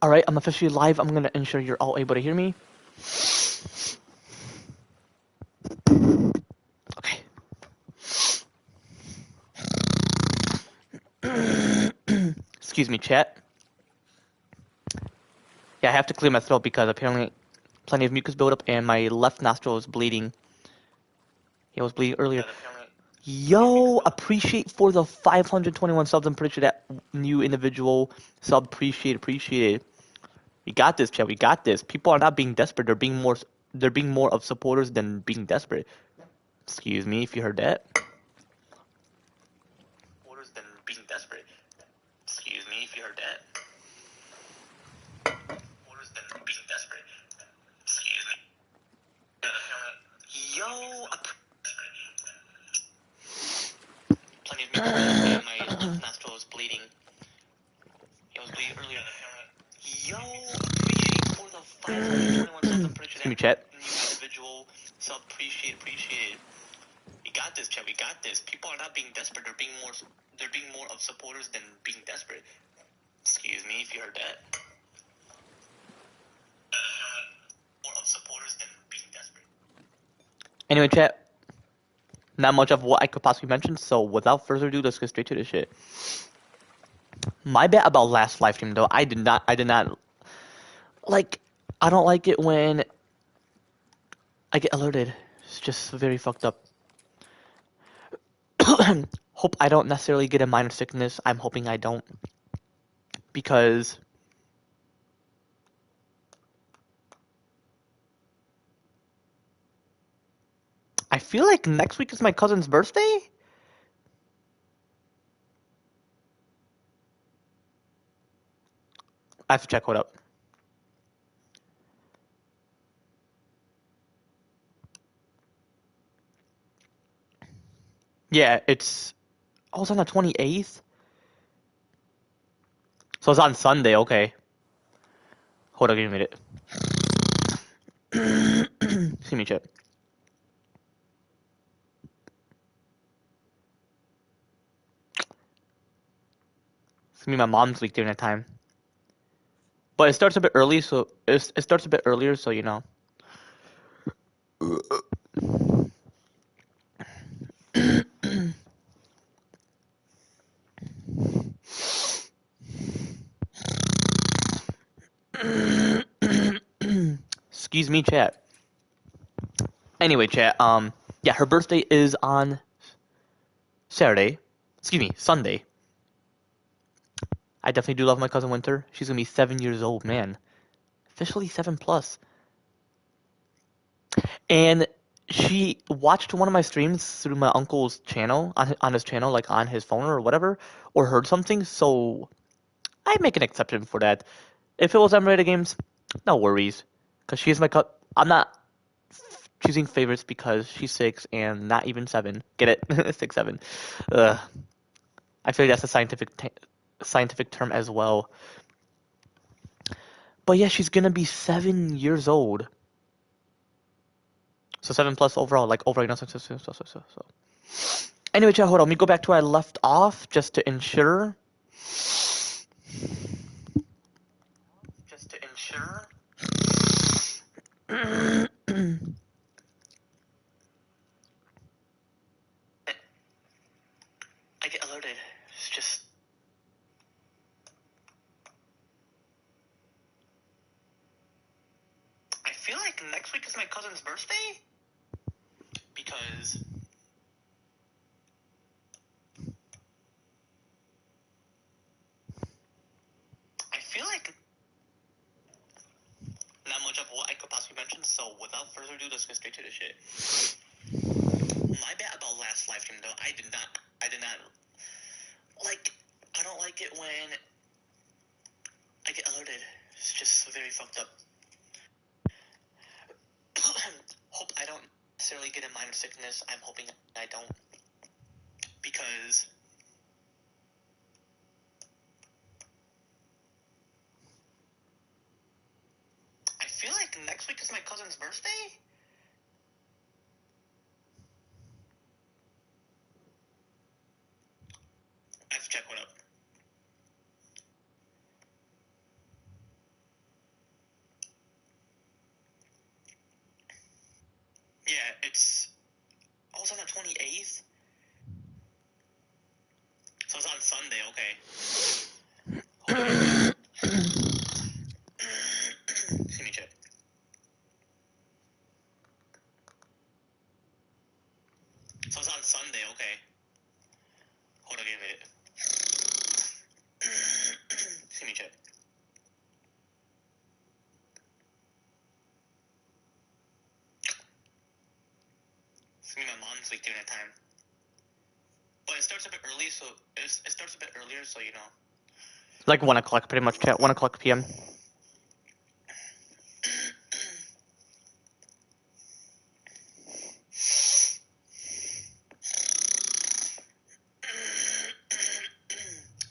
All right, I'm officially live. I'm gonna ensure you're all able to hear me. Okay. Excuse me, chat. Yeah, I have to clear my throat because apparently plenty of mucus buildup and my left nostril is bleeding. It was bleeding earlier. Yo, appreciate for the 521 subs. I'm pretty sure that new individual sub appreciated. We got this, chat. We got this. People are not being desperate. They're being more of supporters than being desperate. Excuse me if you heard that. Supporters than being desperate. Excuse me if you heard that. Supporters than being desperate. Excuse me. Yo, plenty of mucus buildup and my left nostril is bleeding. It was bleeding earlier. Yo, appreciate for the 521 subs. I'm pretty sure that chat. New individual sub appreciated. We got this, chat. We got this. People are not being desperate. They're being more of supporters than being desperate. Excuse me if you heard that. More of supporters than being desperate. Anyway, chat. Not much of what I could possibly mention, so without further ado, let's get straight to the shit. My bad about last live stream though. I did not like. I don't like it when I get alerted. It's just very fucked up. Hope I don't necessarily get a minor sickness. I'm hoping I don't. Because I feel like next week is my cousin's birthday? I have to check what up. Yeah, it's... Oh, it's on the 28th? So it's on Sunday, okay. Hold on, give me a minute. See me, chat. It's gonna be my mom's week during that time. But it starts a bit early, so... It starts a bit earlier, so you know. Excuse me, chat. Anyway, chat, yeah, her birthday is on Saturday. Excuse me, Sunday. I definitely do love my cousin Winter. She's gonna be 7 years old, man. Officially 7 plus. And she watched one of my streams through my uncle's channel, on his channel, like on his phone or whatever, or heard something, so I make an exception for that. If it was M-rated games, no worries. Because she's my I'm not choosing favorites because she's 6 and not even 7. Get it? 6, 7. Ugh. I feel like that's a scientific term as well. But yeah, she's gonna be 7 years old. So 7 plus overall, like overall, you know, so. Anyway, chat, hold on. Let me go back to where I left off just to ensure. I get alerted. It's just... I feel like next week is my cousin's birthday? Because... I feel like... Not much of what I could possibly mention, so without further ado, let's get straight to the shit. My bad about last live stream, though. I did not... Like, I don't like it when I get alerted. It's just very fucked up. Hope I don't necessarily get a minor sickness. I'm hoping I don't. Because... I feel like next week is my cousin's birthday? I have to check what up. Yeah, it's on the 28th. So it's on Sunday. Okay. Hold on. Excuse me, chat. So it's on Sunday. Okay. Hold on, give it. Excuse me, chat. It's gonna be my mom's week during that time. But it starts a bit early, so it starts a bit earlier, so you know. Like 1 o'clock, pretty much, chat. 1 o'clock p.m.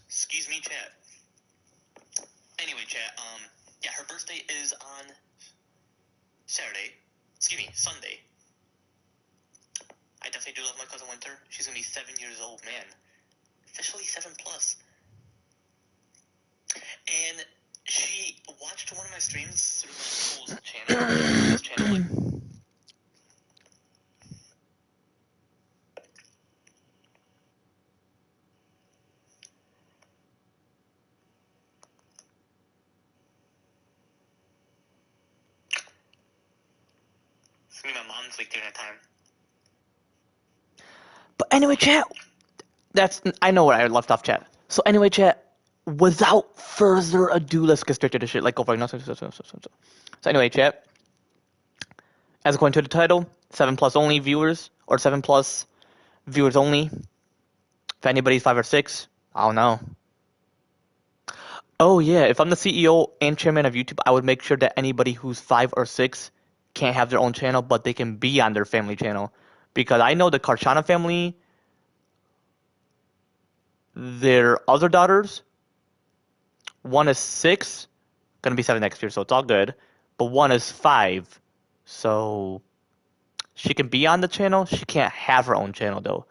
Excuse me, chat. Anyway, chat, yeah, her birthday is on Saturday. Excuse me, Sunday. I definitely do love my cousin Winter. She's gonna be 7 years old, man. Officially 7 plus. And she watched one of my streams through my uncle's channel. His channel, like, it's gonna be my mom's week during that time. But anyway, chat. I know where I left off, chat. So anyway, chat. Without further ado, let's get straight to the shit. Like over. So anyway, chat. As according to the title, 7 plus only viewers or 7 plus viewers only. If anybody's 5 or 6, I don't know. Oh yeah, if I'm the CEO and chairman of YouTube, I would make sure that anybody who's 5 or 6 can't have their own channel, but they can be on their family channel. Because I know the Karchana family, their other daughters, one is 6, gonna be 7 next year, so it's all good. But one is 5, so she can be on the channel. She can't have her own channel though.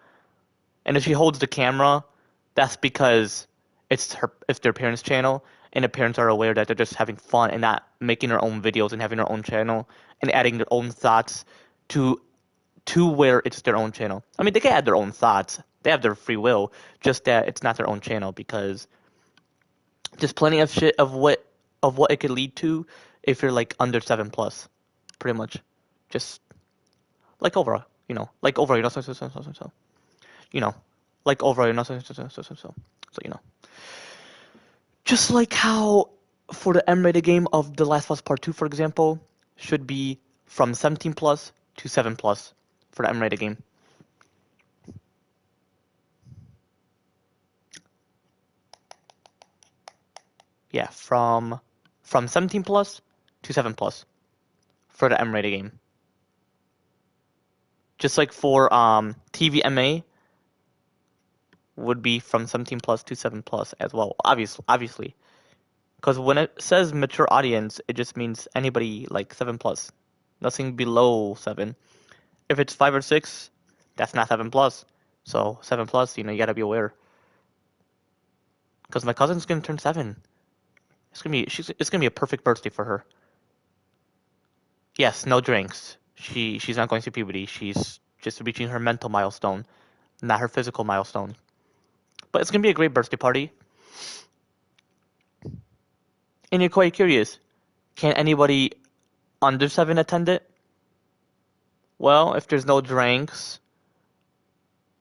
And if she holds the camera, that's because it's their parents' channel, and the parents are aware that they're just having fun and not making their own videos and having their own channel and adding their own thoughts to where it's their own channel. I mean, they can add their own thoughts. They have their free will, just that it's not their own channel because there's plenty of shit of what it could lead to if you're like under 7 plus, pretty much. Just like overall, like overall, so you know, like overall, so you know. Just like how for the M-rated game of The Last of Us Part 2, for example, should be from 17 plus to 7 plus for the M-rated game. Yeah, from 17 plus to 7 plus for the M-rated game. Just like for TVMA would be from 17 plus to 7 plus as well, obviously. Because when it says mature audience, it just means anybody like 7 plus. Nothing below 7. If it's 5 or 6, that's not 7 plus. So 7 plus, you gotta be aware. Because my cousin's gonna turn 7. It's gonna be a perfect birthday for her. Yes, no drinks. She's not going through puberty. She's just reaching her mental milestone, not her physical milestone. But it's gonna be a great birthday party. And you're quite curious, can anybody under 7 attend it? Well, if there's no drinks,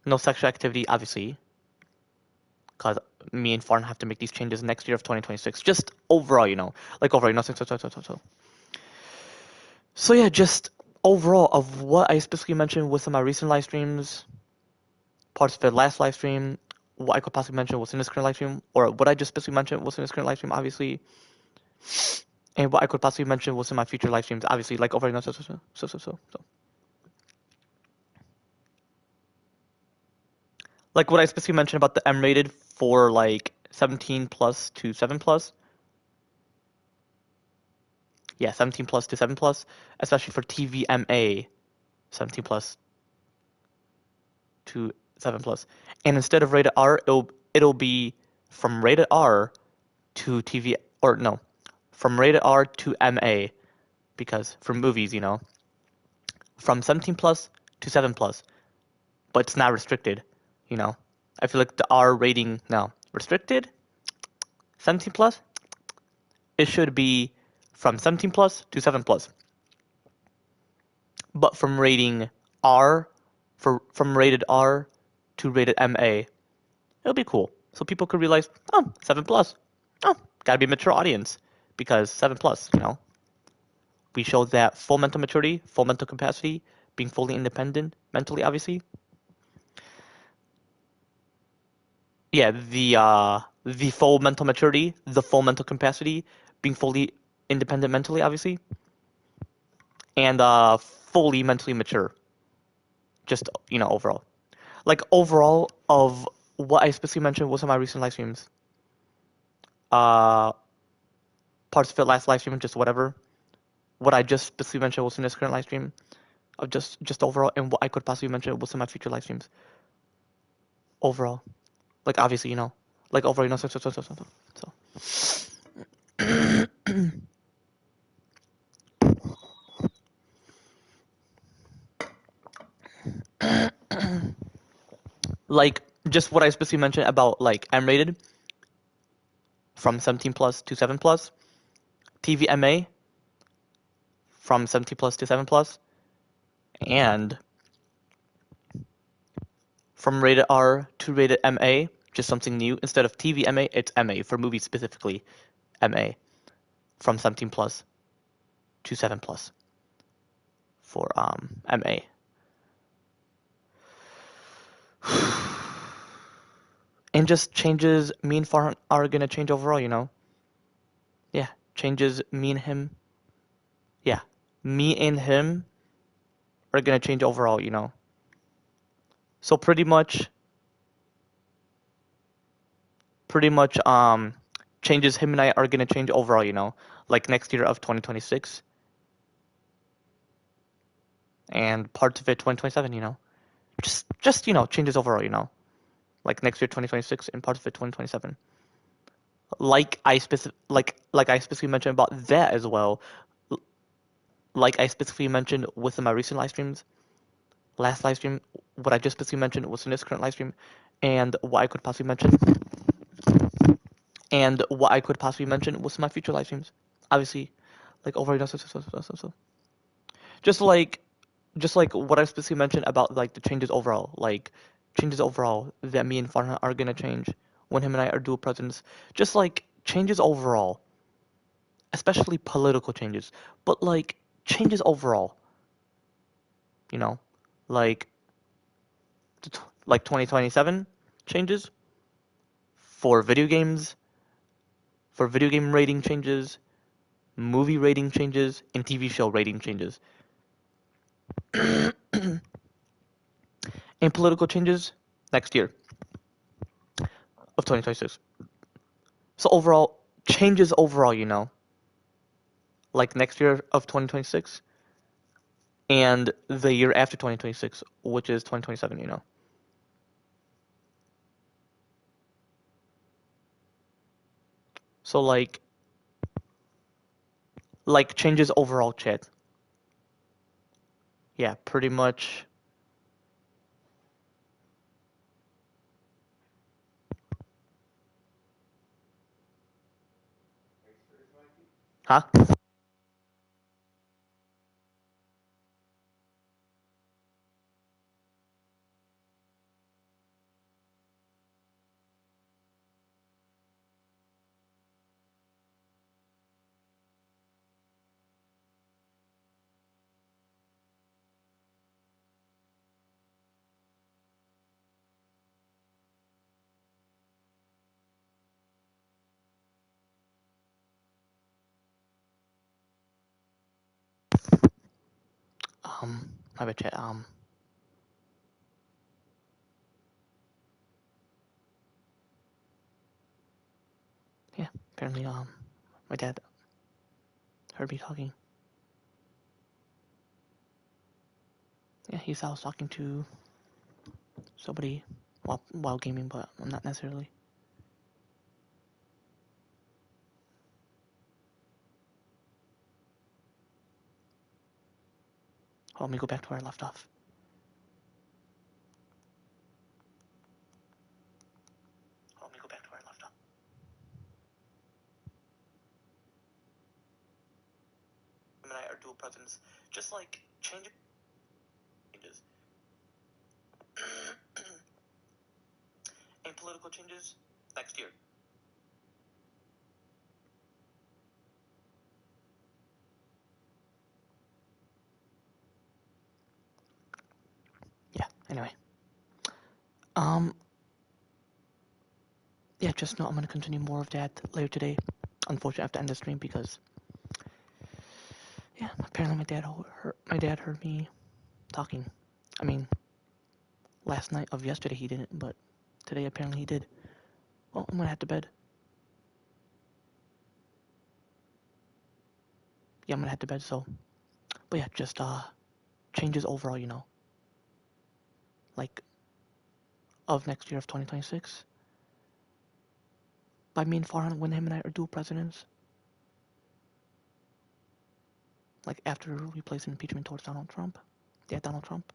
no sexual activity, obviously, because me and Farn have to make these changes next year of 2026. Just overall, like overall, So yeah, just overall of what I specifically mentioned with some of my recent live streams, parts of the last live stream, what I could possibly mention was in this current live stream, or what I just specifically mentioned was in this current live stream, obviously, and what I could possibly mention was in my future live streams, obviously, like overall, so. Like what I specifically mentioned about the M rated for like 17 plus to 7 plus. Yeah, 17 plus to 7 plus, especially for TVMA, 17 plus to 7 plus. And instead of rated R, it'll be from rated R to TV, or no, from rated R to MA, because for movies, from 17 plus to 7 plus, but it's not restricted, you know. I feel like the R rating now restricted 17 plus, it should be from 17 plus to 7 plus. But from rating R from rated R to rated MA, it'll be cool. So people could realize, oh, 7 plus. Oh, gotta be a mature audience because 7 plus, you know. We show that full mental maturity, full mental capacity, being fully independent mentally, obviously. Yeah, the full mental maturity, the full mental capacity, being fully independent mentally, obviously, and fully mentally mature. Just overall, like overall of what I specifically mentioned was in my recent live streams. Uh, Parts of it last live stream, just whatever. What I just specifically mentioned was in this current live stream of just overall, and what I could possibly mention was in my future live streams overall. Like obviously, like overall, so. Like just what I specifically mentioned about like M rated from 17 plus to 7 plus, TVMA from 17 plus to 7 plus, and from rated R to rated MA, just something new. Instead of TVMA, it's MA for movies specifically. MA from 17 plus to 7 plus for MA. And just changes me and Farhan are gonna change overall, Yeah, changes me and him. Yeah, me and him are gonna change overall, So pretty much changes him and I are gonna change overall, like next year of 2026 and parts of it 2027, Just changes overall, like next year 2026 and parts of it 2027. Like I specifically mentioned about that as well. Like I specifically mentioned within my recent live streams, last live stream, what I just specifically mentioned was in this current live stream, and what I could possibly mention, was my future live streams. Obviously, like over so. Just like just like what I specifically mentioned about like the changes overall that me and Farhan are gonna change when him and I are dual presidents. Just like changes overall, especially political changes, but like changes overall, you know, like like 2027 changes for video games, for video game rating changes, movie rating changes, and TV show rating changes. And political changes next year of 2026. So overall, changes overall, like next year of 2026 and the year after 2026, which is 2027, So like changes overall, chat. Yeah, pretty much. Huh? My bad, chat. Yeah, apparently, my dad heard me talking. Yeah, he thought I was talking to somebody while gaming, but I'm not necessarily. Let me go back to where I left off. Let me go back to where I left off. Him and I are dual presidents. Just like changes. And political changes next year. Yeah, anyway. Yeah, just know I'm gonna continue more of that later today. Unfortunately, I have to end the stream because, yeah, apparently my dad heard me talking. I mean, last night of yesterday he didn't, but today apparently he did. Well, I'm gonna head to bed. Yeah, I'm gonna head to bed, so. But yeah, just, changes overall, you know. Like, of next year of 2026. By me and Farhan, when him and I are dual presidents. Like, after we place an impeachment towards Donald Trump. Yeah, Donald Trump.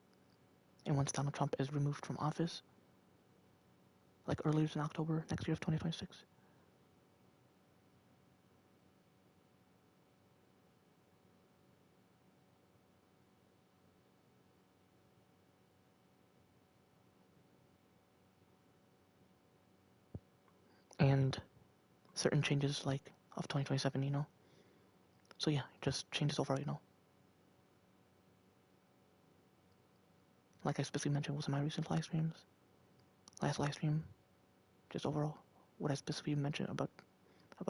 And once Donald Trump is removed from office. Like, earlier in October next year of 2026. And certain changes, like, of 2027, you know. So yeah, just changes overall, you know. Like I specifically mentioned was in my recent live streams. Last live stream, just overall, what I specifically mentioned about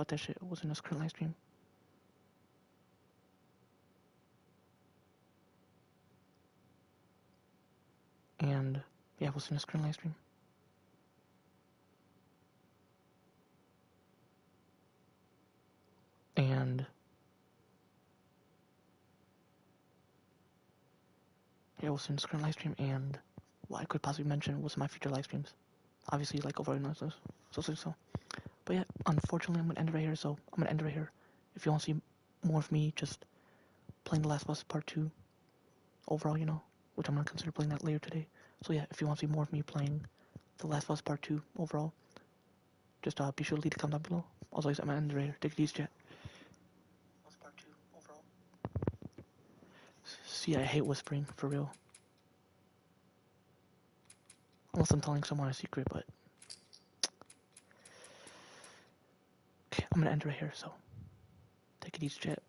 that shit was in this current live stream. And yeah, it was in this current live stream. And yeah, it was in this current live stream. And what I could possibly mention was in my future live streams. Obviously, like overall, you know, so. But yeah, unfortunately, I'm gonna end it right here. So I'm gonna end it right here. If you want to see more of me, just playing The Last of Us Part 2 overall, you know, which I'm gonna consider playing that later today. So yeah, if you want to see more of me playing The Last of Us Part 2 overall, just be sure to leave a comment down below. Also, I'm gonna end it right here. Take it easy, chat. What's Part 2 overall? See, I hate whispering, for real. Unless I'm telling someone a secret, but... Okay, I'm gonna end it right here, so... Take it easy, chat.